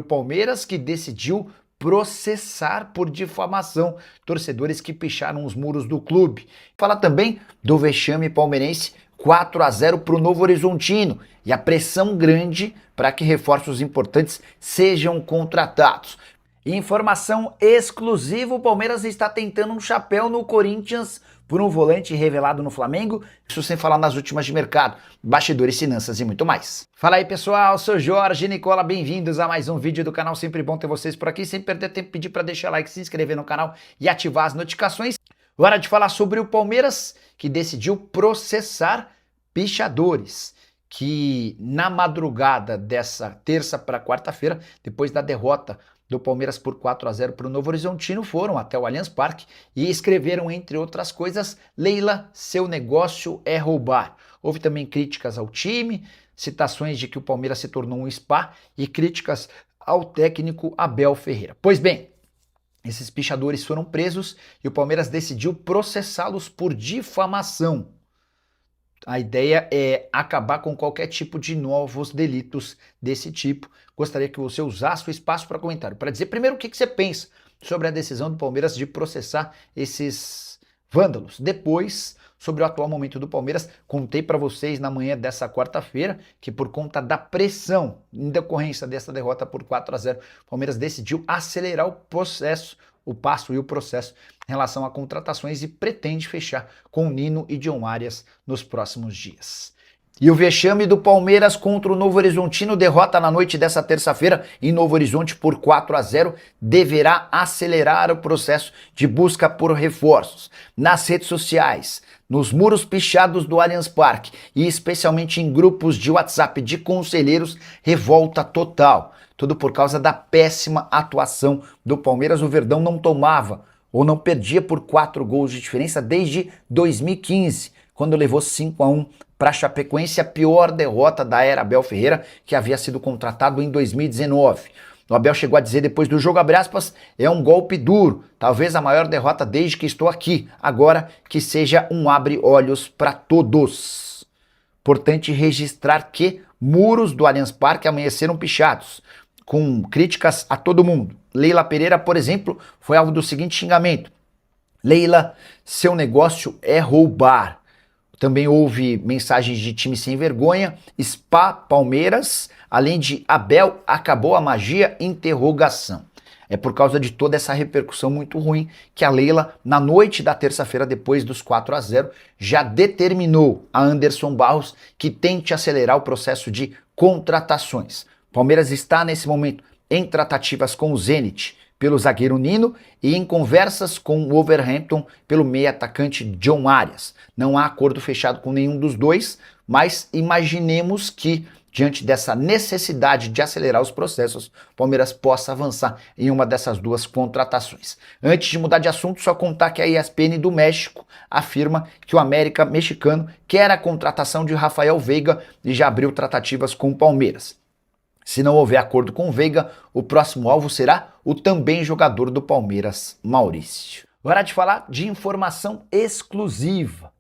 O Palmeiras que decidiu processar por difamação torcedores que picharam os muros do clube. Fala também do vexame palmeirense 4-0 para o Novo Horizontino e a pressão grande para que reforços importantes sejam contratados. Informação exclusiva: o Palmeiras está tentando um chapéu no Corinthians por um volante revelado no Flamengo, isso sem falar nas últimas de mercado, bastidores, finanças e muito mais. Fala aí pessoal, sou Jorge Nicola, bem-vindos a mais um vídeo do canal, sempre bom ter vocês por aqui, sem perder tempo, pedir para deixar like, se inscrever no canal e ativar as notificações. Hora de falar sobre o Palmeiras, que decidiu processar pichadores, que na madrugada dessa terça para quarta-feira, depois da derrota do Palmeiras por 4-0 para o Novo Horizontino, foram até o Allianz Parque e escreveram, entre outras coisas, Leila, seu negócio é roubar. Houve também críticas ao time, citações de que o Palmeiras se tornou um spa e críticas ao técnico Abel Ferreira. Pois bem, esses pichadores foram presos e o Palmeiras decidiu processá-los por difamação. A ideia é acabar com qualquer tipo de novos delitos desse tipo. Gostaria que você usasse o espaço para comentário, para dizer primeiro o que você pensa sobre a decisão do Palmeiras de processar esses vândalos. Depois, sobre o atual momento do Palmeiras, contei para vocês na manhã dessa quarta-feira que por conta da pressão em decorrência dessa derrota por 4-0, o Palmeiras decidiu acelerar o processo, o passo e o processo em relação a contratações e pretende fechar com Nino e John Arias nos próximos dias. E o vexame do Palmeiras contra o Novo Horizontino, derrota na noite dessa terça-feira em Novo Horizonte por 4-0, deverá acelerar o processo de busca por reforços. Nas redes sociais, nos muros pichados do Allianz Parque e especialmente em grupos de WhatsApp de conselheiros, revolta total. Tudo por causa da péssima atuação do Palmeiras. O Verdão não tomava ou não perdia por 4 gols de diferença desde 2015, quando levou 5-1 para a Chapecoense, a pior derrota da era Abel Ferreira, que havia sido contratado em 2019. O Abel chegou a dizer depois do jogo, abre aspas, é um golpe duro, talvez a maior derrota desde que estou aqui, agora que seja um abre-olhos para todos. Importante registrar que muros do Allianz Parque amanheceram pichados, com críticas a todo mundo. Leila Pereira, por exemplo, foi alvo do seguinte xingamento: Leila, seu negócio é roubar. Também houve mensagens de time sem vergonha, Spa Palmeiras, além de Abel, acabou a magia, interrogação. É por causa de toda essa repercussão muito ruim que a Leila, na noite da terça-feira, depois dos 4-0, já determinou a Anderson Barros que tente acelerar o processo de contratações. Palmeiras está, nesse momento, em tratativas com o Zenit pelo zagueiro Nino e em conversas com o Wolverhampton pelo meio-atacante John Arias. Não há acordo fechado com nenhum dos dois, mas imaginemos que, diante dessa necessidade de acelerar os processos, o Palmeiras possa avançar em uma dessas duas contratações. Antes de mudar de assunto, só contar que a ESPN do México afirma que o América mexicano quer a contratação de Rafael Veiga e já abriu tratativas com o Palmeiras. Se não houver acordo com o Veiga, o próximo alvo será o também jogador do Palmeiras, Maurício. Hora de falar de informação exclusiva.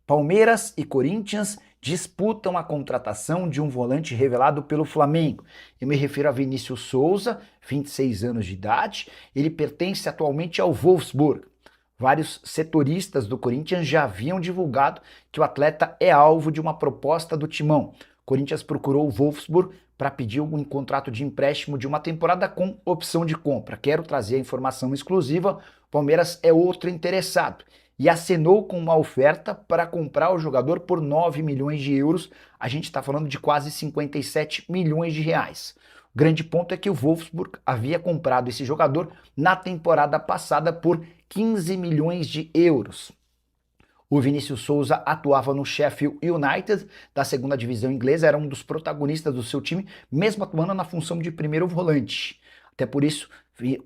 Palmeiras e Corinthians disputam a contratação de um volante revelado pelo Flamengo. Eu me refiro a Vinícius Souza, 26 anos de idade. Ele pertence atualmente ao Wolfsburg. Vários setoristas do Corinthians já haviam divulgado que o atleta é alvo de uma proposta do Timão. O Corinthians procurou o Wolfsburg para pedir um contrato de empréstimo de uma temporada com opção de compra. Quero trazer a informação exclusiva: o Palmeiras é outro interessado e acenou com uma oferta para comprar o jogador por 9 milhões de euros. A gente está falando de quase 57 milhões de reais. O grande ponto é que o Wolfsburg havia comprado esse jogador na temporada passada por 15 milhões de euros. O Vinícius Souza atuava no Sheffield United, da segunda divisão inglesa, era um dos protagonistas do seu time, mesmo atuando na função de primeiro volante. Até por isso,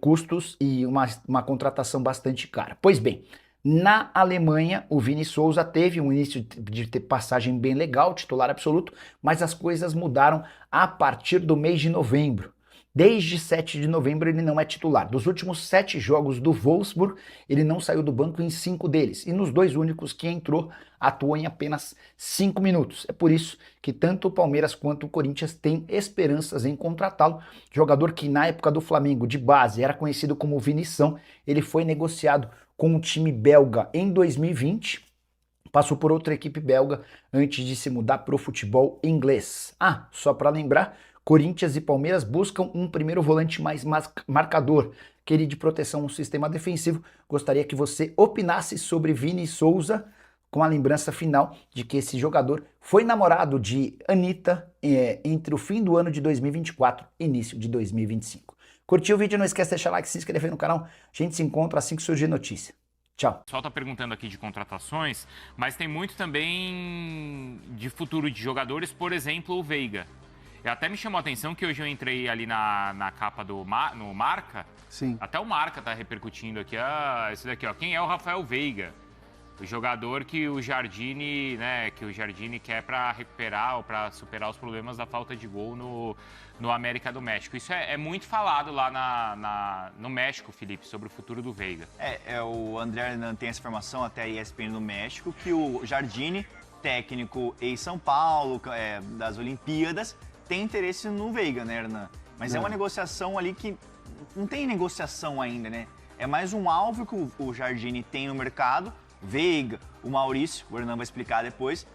custos e uma contratação bastante cara. Pois bem, na Alemanha, o Vini Souza teve um início de passagem bem legal, titular absoluto, mas as coisas mudaram a partir do mês de novembro. Desde 7 de novembro ele não é titular. Dos últimos 7 jogos do Wolfsburg, ele não saiu do banco em 5 deles. E nos 2 únicos que entrou, atuou em apenas 5 minutos. É por isso que tanto o Palmeiras quanto o Corinthians têm esperanças em contratá-lo. Jogador que na época do Flamengo de base era conhecido como Vinição, ele foi negociado com o time belga em 2020. Passou por outra equipe belga antes de se mudar para o futebol inglês. Ah, só para lembrar, Corinthians e Palmeiras buscam um primeiro volante mais marcador, aquele de proteção no sistema defensivo. Gostaria que você opinasse sobre Vini Souza, com a lembrança final de que esse jogador foi namorado de Anitta entre o fim do ano de 2024 e início de 2025. Curtiu o vídeo? Não esquece de deixar like, se inscrever no canal. A gente se encontra assim que surgir notícia. Tchau. O pessoal está perguntando aqui de contratações, mas tem muito também de futuro de jogadores, por exemplo, o Veiga. Até me chamou a atenção que hoje eu entrei ali na capa no Marca. Sim. Até o Marca tá repercutindo aqui. Esse daqui, ó. Quem é o Rafael Veiga? O jogador que o Jardine, né, quer para recuperar ou para superar os problemas da falta de gol no América do México. Isso é muito falado lá no México, Felipe, sobre o futuro do Veiga. O André Hernan tem essa informação até a ESPN no México, que o Jardine, técnico em São Paulo, das Olimpíadas, tem interesse no Veiga, né, Hernan? Mas é uma negociação ali que não tem negociação ainda, né? É mais um alvo que o Jardine tem no mercado. Veiga, o Maurício, o Hernan vai explicar depois.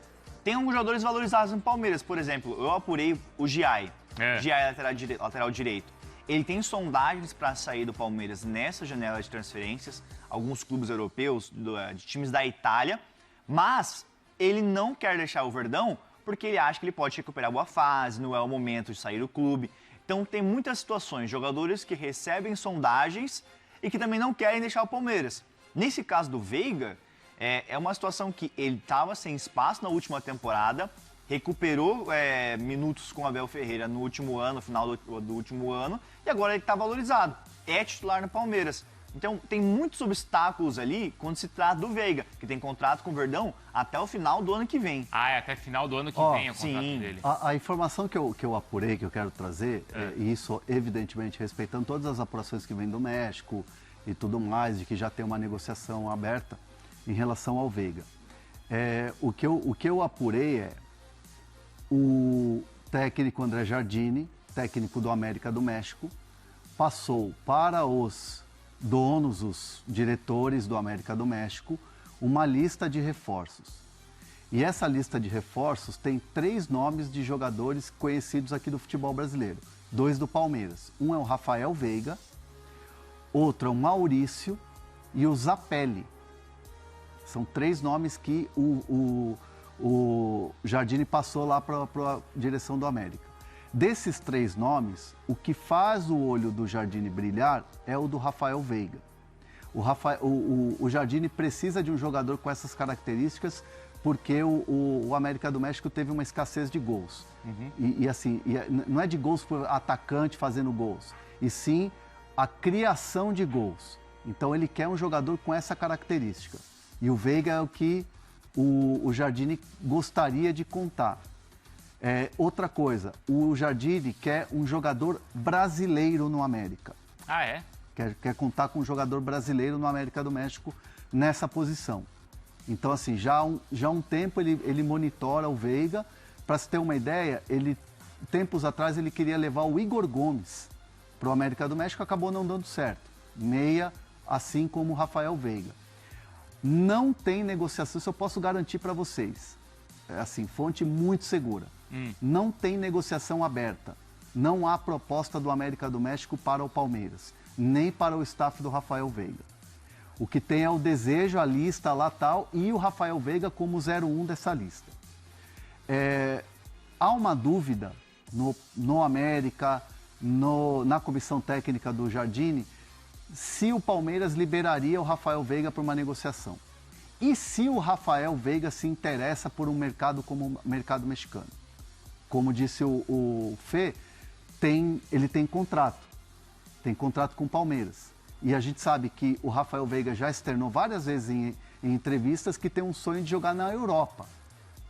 Tem alguns jogadores valorizados no Palmeiras, por exemplo, eu apurei o Giai. Giai lateral direito. Ele tem sondagens para sair do Palmeiras nessa janela de transferências, alguns clubes europeus, de times da Itália, mas ele não quer deixar o Verdão porque ele acha que ele pode recuperar boa fase, não é o momento de sair do clube. Então tem muitas situações, jogadores que recebem sondagens e que também não querem deixar o Palmeiras. Nesse caso do Veiga, é uma situação que ele estava sem espaço na última temporada, recuperou minutos com o Abel Ferreira no último ano, no final do último ano, e agora ele está valorizado. É titular no Palmeiras. Então tem muitos obstáculos ali quando se trata do Veiga, que tem contrato com o Verdão até o final do ano que vem. Até final do ano que vem o contrato dele. A informação que eu apurei, que eu quero trazer, e isso evidentemente respeitando todas as apurações que vêm do México e tudo mais, de que já tem uma negociação aberta em relação ao Veiga. O que eu apurei o técnico André Jardine, técnico do América do México, passou para os donos, os diretores do América do México, uma lista de reforços. E essa lista de reforços tem 3 nomes de jogadores conhecidos aqui do futebol brasileiro. 2 do Palmeiras. Um é o Rafael Veiga, outro é o Maurício e o Zapelli. São 3 nomes que o Jardine passou lá para a direção do América. Desses 3 nomes, o que faz o olho do Jardine brilhar é o do Rafael Veiga. O Jardine precisa de um jogador com essas características porque o América do México teve uma escassez de gols. Não é de gols por atacante fazendo gols, e sim a criação de gols. Então ele quer um jogador com essa característica. E o Veiga é o que o Jardine gostaria de contar. Outra coisa, o Jardine quer um jogador brasileiro no América. Quer contar com um jogador brasileiro no América do México nessa posição. Então, assim, já há um tempo ele monitora o Veiga. Para se ter uma ideia, tempos atrás ele queria levar o Igor Gomes para o América do México, acabou não dando certo. Meia, assim como o Rafael Veiga. Não tem negociação, isso eu posso garantir para vocês. Fonte muito segura. Não tem negociação aberta. Não há proposta do América do México para o Palmeiras, nem para o staff do Rafael Veiga. O que tem é o desejo, a lista lá tal, e o Rafael Veiga como 01 dessa lista. Há uma dúvida no América, na comissão técnica do Jardine, se o Palmeiras liberaria o Rafael Veiga para uma negociação. E se o Rafael Veiga se interessa por um mercado como o mercado mexicano? Como disse o Fê, ele tem contrato. Tem contrato com o Palmeiras. E a gente sabe que o Rafael Veiga já externou várias vezes em entrevistas que tem um sonho de jogar na Europa,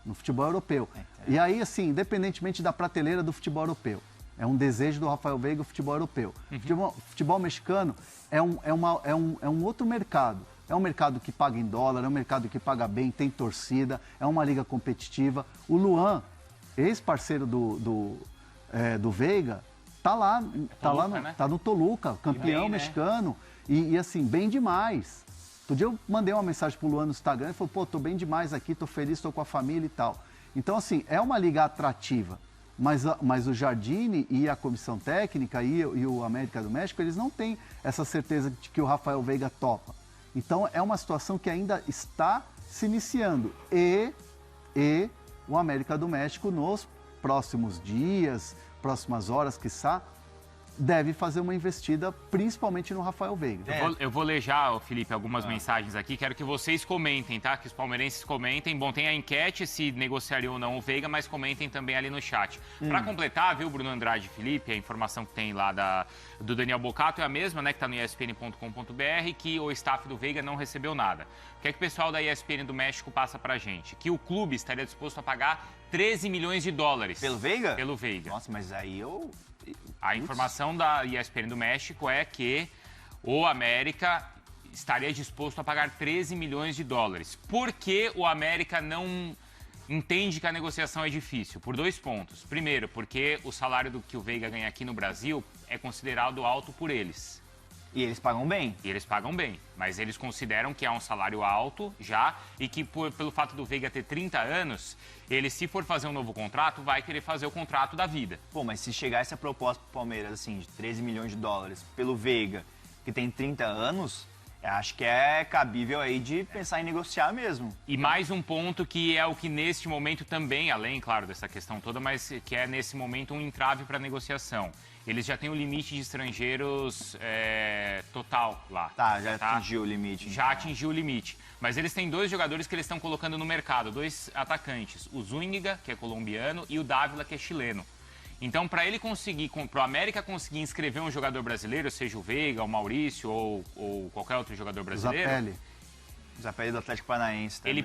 no futebol europeu. E aí, assim, independentemente da prateleira do futebol europeu. É um desejo do Rafael Veiga o futebol europeu. Futebol mexicano é um outro mercado. É um mercado que paga em dólar, é um mercado que paga bem, tem torcida, é uma liga competitiva. O Luan, ex-parceiro do Veiga, tá no Toluca, campeão bem, né? mexicano, e assim, bem demais. Outro dia eu mandei uma mensagem pro Luan no Instagram e falou, pô, tô bem demais aqui, tô feliz, tô com a família e tal. Então, assim, é uma liga atrativa. Mas o Jardine e a comissão técnica e o América do México, eles não têm essa certeza de que o Rafael Veiga topa. Então, é uma situação que ainda está se iniciando. E o América do México, nos próximos dias, próximas horas, quiçá, deve fazer uma investida, principalmente no Rafael Veiga. Eu vou ler já, Felipe, algumas mensagens aqui. Quero que vocês comentem, tá? Que os palmeirenses comentem. Bom, tem a enquete se negociaria ou não o Veiga, mas comentem também ali no chat. Para completar, viu, Bruno Andrade e Felipe, a informação que tem lá do Daniel Bocato é a mesma, né? Que tá no espn.com.br, que o staff do Veiga não recebeu nada. O que é que o pessoal da ESPN do México passa pra gente? Que o clube estaria disposto a pagar 13 milhões de dólares. Pelo Veiga? Pelo Veiga. Nossa, mas aí eu... A informação da ESPN do México é que o América estaria disposto a pagar 13 milhões de dólares. Por que o América não entende que a negociação é difícil? Por 2 pontos. Primeiro, porque o salário que o Veiga ganha aqui no Brasil é considerado alto por eles. E eles pagam bem. E eles pagam bem, mas eles consideram que é um salário alto já e que pelo fato do Veiga ter 30 anos, ele, se for fazer um novo contrato, vai querer fazer o contrato da vida. Pô, mas se chegar essa proposta pro Palmeiras, assim, de 13 milhões de dólares pelo Veiga, que tem 30 anos, acho que é cabível aí de pensar em negociar mesmo. E mais um ponto que é o que neste momento também, além, claro, dessa questão toda, mas que é nesse momento um entrave para negociação. Eles já têm o limite de estrangeiros total lá. Tá, já atingiu o limite. Já atingiu o limite. Mas eles têm 2 jogadores que eles estão colocando no mercado, 2 atacantes. O Zúñiga, que é colombiano, e o Dávila, que é chileno. Então, para ele conseguir, para o América conseguir inscrever um jogador brasileiro, seja o Veiga, o Maurício ou qualquer outro jogador brasileiro... Zapelli do Atlético Paranaense também.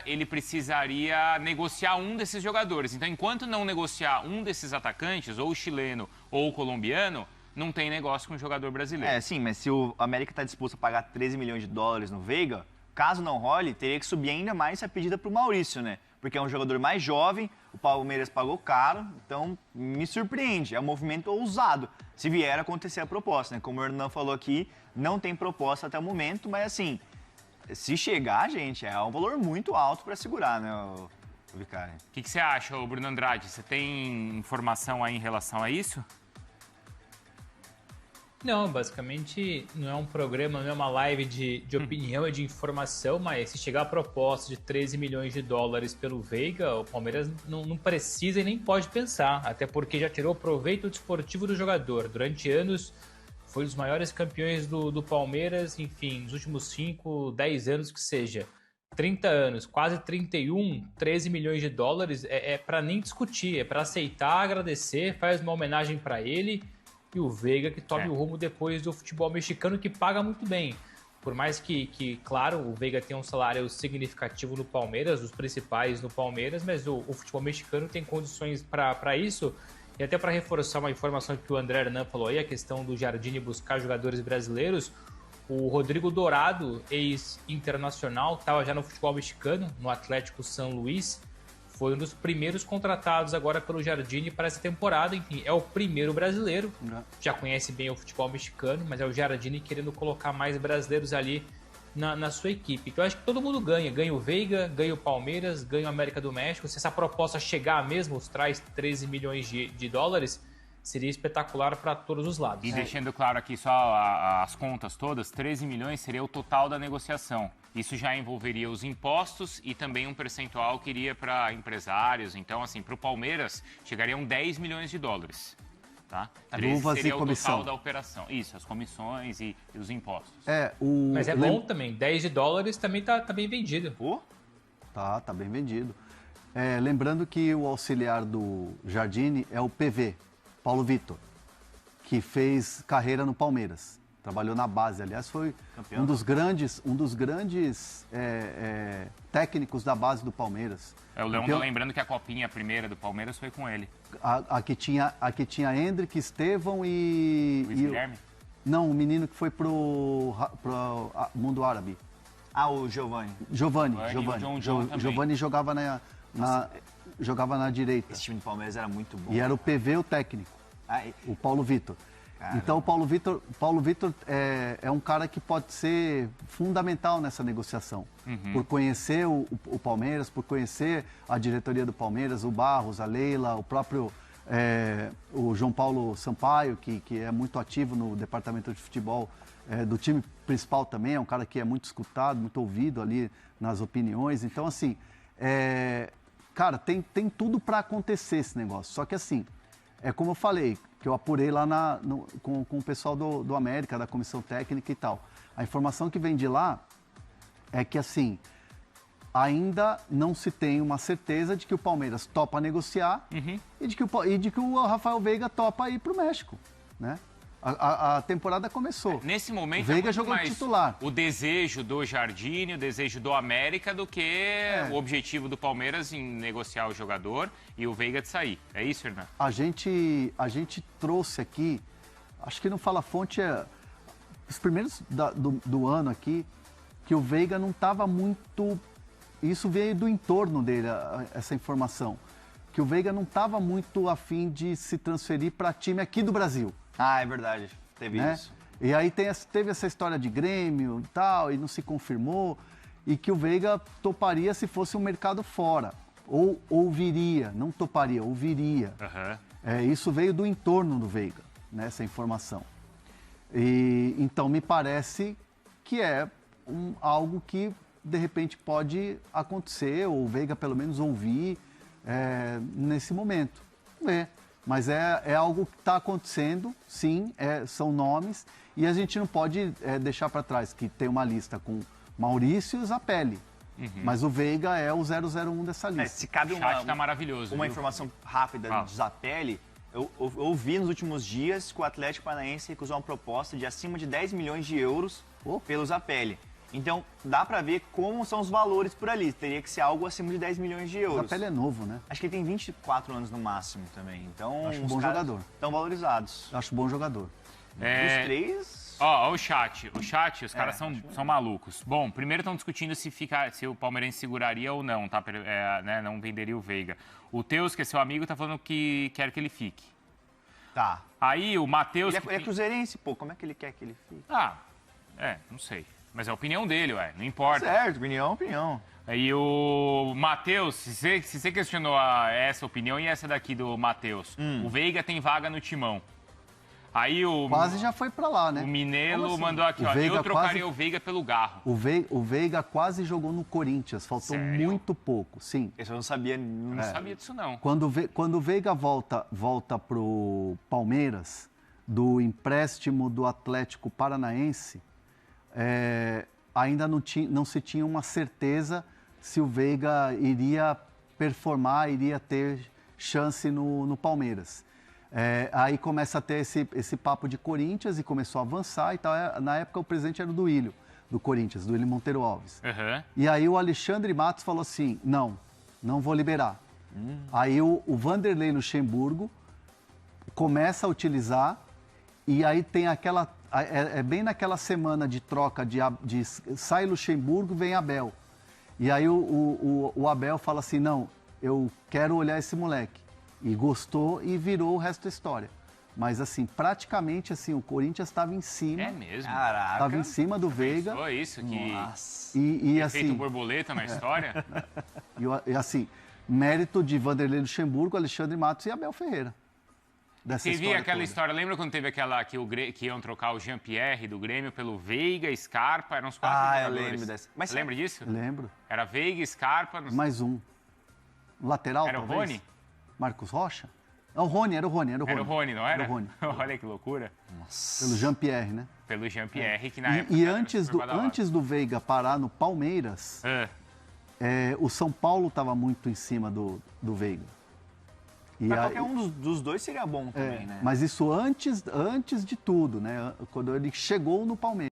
Ele precisaria negociar um desses jogadores. Então, enquanto não negociar um desses atacantes, ou o chileno ou o colombiano, não tem negócio com o jogador brasileiro. Sim, mas se o América está disposto a pagar 13 milhões de dólares no Veiga, caso não role, teria que subir ainda mais essa pedida para o Maurício, né? Porque é um jogador mais jovem, o Palmeiras pagou caro, então me surpreende. É um movimento ousado, se vier a acontecer a proposta, né? Como o Hernan falou aqui, não tem proposta até o momento, mas assim... Se chegar, gente, é um valor muito alto para segurar, né, o Vicari? O que você acha, Bruno Andrade? Você tem informação aí em relação a isso? Não, basicamente não é um programa, não é uma live de opinião e de informação, mas se chegar a proposta de 13 milhões de dólares pelo Veiga, o Palmeiras não precisa e nem pode pensar, até porque já tirou proveito desportivo do jogador. Durante anos... Foi um dos maiores campeões do Palmeiras, enfim, nos últimos 5, 10 anos que seja. 30 anos, quase 31, 13 milhões de dólares, é para nem discutir, é para aceitar, agradecer, faz uma homenagem para ele e o Veiga que tome o rumo depois do futebol mexicano, que paga muito bem. Por mais que, claro, o Veiga tem um salário significativo no Palmeiras, os principais no Palmeiras, mas o futebol mexicano tem condições para isso. E até para reforçar uma informação que o André Hernan falou aí, a questão do Jardine buscar jogadores brasileiros, o Rodrigo Dourado, ex-internacional, estava já no futebol mexicano, no Atlético São Luís, foi um dos primeiros contratados agora pelo Jardine para essa temporada, enfim, é o primeiro brasileiro, já conhece bem o futebol mexicano, mas é o Jardine querendo colocar mais brasileiros ali na sua equipe. Então eu acho que todo mundo ganha. Ganha o Veiga, ganha o Palmeiras, ganha o América do México. Se essa proposta chegar mesmo, os traz 13 milhões de dólares, seria espetacular para todos os lados. E deixando claro aqui só as contas todas, 13 milhões seria o total da negociação. Isso já envolveria os impostos e também um percentual que iria para empresários. Então, assim, para o Palmeiras, chegariam 10 milhões de dólares. Tá? Luvas seria e comissão. O total da operação. Isso, as comissões e os impostos. Mas é bom também, 10 de dólares também tá bem vendido. Tá bem vendido. Lembrando que o auxiliar do Jardine é o PV, Paulo Vitor, que fez carreira no Palmeiras. Trabalhou na base, aliás, foi Campeão. um dos grandes técnicos da base do Palmeiras. O Leão Campeão- tá lembrando que a copinha primeira do Palmeiras foi com ele. A que tinha Hendrick, Estevão e... Luiz e Guilherme? Não, o menino que foi pro mundo árabe. Ah, o Giovani. Giovani. E o John também. Giovani jogava jogava na direita. Esse time do Palmeiras era muito bom. E era o PV o técnico, Ah, o Paulo Vitor. Caramba. Então o Paulo Vitor é um cara que pode ser fundamental nessa negociação. Por conhecer o Palmeiras, por conhecer a diretoria do Palmeiras, o Barros, a Leila, o próprio o João Paulo Sampaio, que é muito ativo no departamento de futebol do time principal também, é um cara que é muito escutado, muito ouvido ali nas opiniões. Então, assim, cara, tem tudo para acontecer esse negócio. Só que, assim, é como eu falei, que eu apurei lá com o pessoal do América, da comissão técnica e tal. A informação que vem de lá é que, assim, ainda não se tem uma certeza de que o Palmeiras topa negociar e de que o Rafael Veiga topa ir para o México, né? A temporada começou. Nesse momento, O Veiga muito jogou de mais titular. o desejo do Jardine, o desejo do América, do que o objetivo do Palmeiras em negociar o jogador e o Veiga de sair. É isso, Hernan? A gente trouxe aqui, acho que no Fala Fonte, os primeiros do ano aqui, que o Veiga não estava muito... Isso veio do entorno dele, essa informação. Que o Veiga não estava muito afim de se transferir para time aqui do Brasil. Ah, é verdade. Teve Né? isso. E aí teve essa história de Grêmio e tal, e não se confirmou, e que o Veiga toparia se fosse um mercado fora. Ou ouviria, não toparia, ouviria. Isso veio do entorno do Veiga, né, essa informação. E, então me parece que é algo que de repente pode acontecer, ou o Veiga pelo menos ouvir nesse momento. Mas é algo que está acontecendo, sim, são nomes, e a gente não pode deixar para trás que tem uma lista com Maurício e Zapelli. Mas o Veiga é o 001 dessa lista. Se cabe O chat tá maravilhoso. uma viu? informação rápida Fala. de Zapelli, eu ouvi nos últimos dias que o Atlético Paranaense recusou uma proposta de acima de 10 milhões de euros pelo Zapelli. Então, dá pra ver como são os valores por ali. Teria que ser algo acima de 10 milhões de O euros. Zapelli é novo, né? Acho que ele tem 24 anos no máximo também. Então, Acho um os bom caras jogador. estão valorizados. Acho bom jogador. Os três... Ó, o chat. O chat, os caras são malucos. Bom, primeiro estão discutindo se o Palmeirense seguraria ou não, tá? Né, não venderia o Veiga. O Teus, que é seu amigo, tá falando que quer que ele fique. Tá. Aí o Matheus... Ele é cruzeirense, pô. Como é que ele quer que ele fique? Não sei. Mas é a opinião dele, não importa. Certo, opinião. Aí o Matheus, se você questionou essa opinião e essa daqui do Matheus, o Veiga tem vaga no Timão. Aí o... Quase já foi pra lá, né? O Minelo Como assim? mandou aqui, O ó. Veiga Eu trocaria quase- o Veiga pelo Garro. O Veiga quase jogou no Corinthians, faltou Sério? muito pouco, sim. Esse eu não sabia. Não sabia disso, não. Quando o Veiga volta pro Palmeiras, do empréstimo do Atlético Paranaense, ainda não se tinha uma certeza se o Veiga iria performar, iria ter chance no Palmeiras. Aí começa a ter esse papo de Corinthians e começou a avançar e tal. Na época o presidente era o Duílio, do Corinthians, Duílio Monteiro Alves. E aí o Alexandre Matos falou assim, não vou liberar. Aí o Vanderlei Luxemburgo começa a utilizar e aí tem aquela... bem naquela semana de troca de sai Luxemburgo, vem Abel. E aí o Abel fala assim, não, eu quero olhar esse moleque. E gostou e virou o resto da história. Mas assim, praticamente assim, o Corinthians estava em cima. É mesmo? Caraca. Estava em cima do Veiga. Foi isso que... Nossa. E Efeito assim, borboleta na história? e assim, mérito de Vanderlei Luxemburgo, Alexandre Matos e Abel Ferreira. Dessa Você via história aquela toda. história, lembra quando teve aquela que iam trocar o Jean-Pierre do Grêmio pelo Veiga, Scarpa, eram os quatro Eu jogadores. lembro dessa. Mas Você lembra disso? Lembro. Era Veiga, Scarpa... Mais um. Lateral, Era o talvez? Rony? Marcos Rocha? Não, o Rony, era o Rony. Era o Rony, não era? Era o Rony. Olha que loucura. Pelo Jean-Pierre, né? Pelo Jean-Pierre, que na época... E era antes super badalado. antes do Veiga parar no Palmeiras, o São Paulo estava muito em cima do Veiga. Pra qualquer um dos dois seria bom também, né? Mas isso antes de tudo, né? Quando ele chegou no Palmeiras.